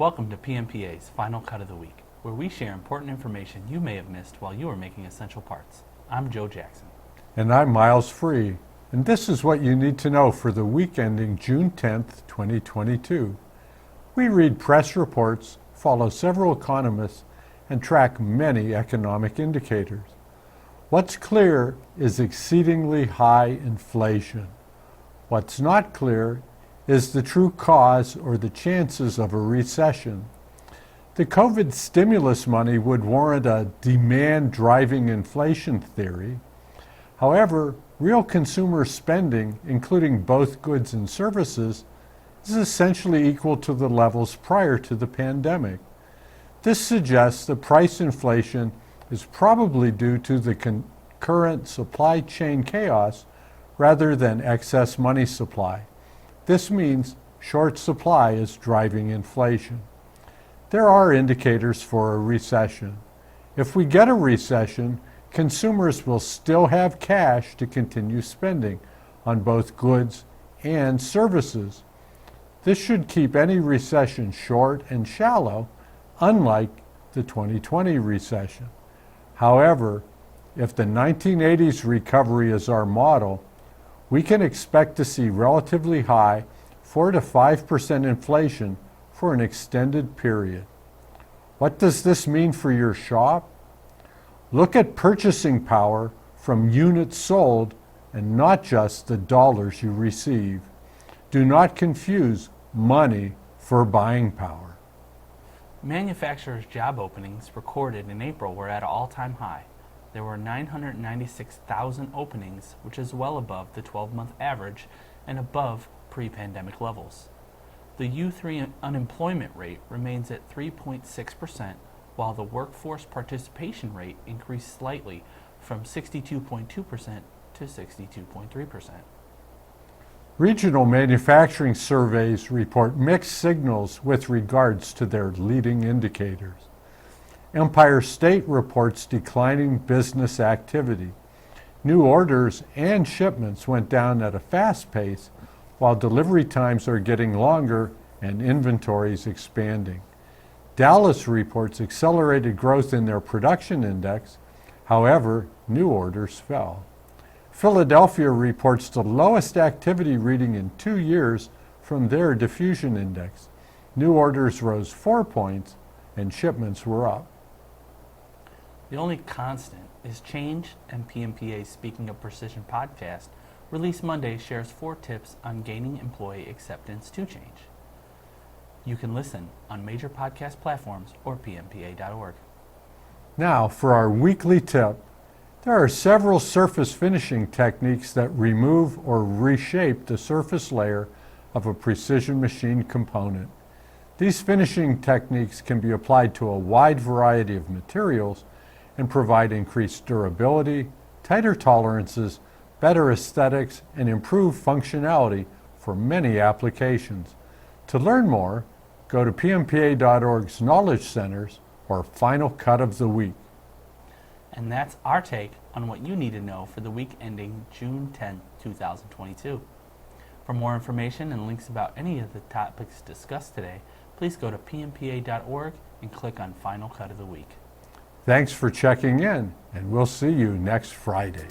Welcome to PMPA's Final Cut of the Week, where we share important information you may have missed while you were making essential parts. I'm Joe Jackson. And I'm Miles Free, and this is what you need to know for the week ending June 10th, 2022. We read press reports, follow several economists, and track many economic indicators. What's clear is exceedingly high inflation. What's not clear is the true cause or the chances of a recession. The COVID stimulus money would warrant a demand-driving inflation theory. However, real consumer spending, including both goods and services, is essentially equal to the levels prior to the pandemic. This suggests that price inflation is probably due to the current supply chain chaos rather than excess money supply. This means short supply is driving inflation. There are indicators for a recession. If we get a recession, consumers will still have cash to continue spending on both goods and services. This should keep any recession short and shallow, unlike the 2020 recession. However, if the 1980s recovery is our model, we can expect to see relatively high 4 to 5% inflation for an extended period. What does this mean for your shop? Look at purchasing power from units sold and not just the dollars you receive. Do not confuse money for buying power. Manufacturers' job openings recorded in April were at an all-time high. There were 996,000 openings, which is well above the 12-month average and above pre-pandemic levels. The U3 unemployment rate remains at 3.6%, while the workforce participation rate increased slightly from 62.2% to 62.3%. Regional manufacturing surveys report mixed signals with regards to their leading indicators. Empire State reports declining business activity. New orders and shipments went down at a fast pace, while delivery times are getting longer and inventories expanding. Dallas reports accelerated growth in their production index. However, new orders fell. Philadelphia reports the lowest activity reading in 2 years from their diffusion index. New orders rose 4 points and shipments were up. The only constant is change, and PMPA's Speaking of Precision podcast, released Monday, shares 4 tips on gaining employee acceptance to change. You can listen on major podcast platforms or pmpa.org. Now for our weekly tip. There are several surface finishing techniques that remove or reshape the surface layer of a precision machine component. These finishing techniques can be applied to a wide variety of materials and provide increased durability, tighter tolerances, better aesthetics, and improved functionality for many applications. To learn more, go to PMPA.org's Knowledge Centers or Final Cut of the Week. And that's our take on what you need to know for the week ending June 10, 2022. For more information and links about any of the topics discussed today, please go to PMPA.org and click on Final Cut of the Week. Thanks for checking in, and we'll see you next Friday.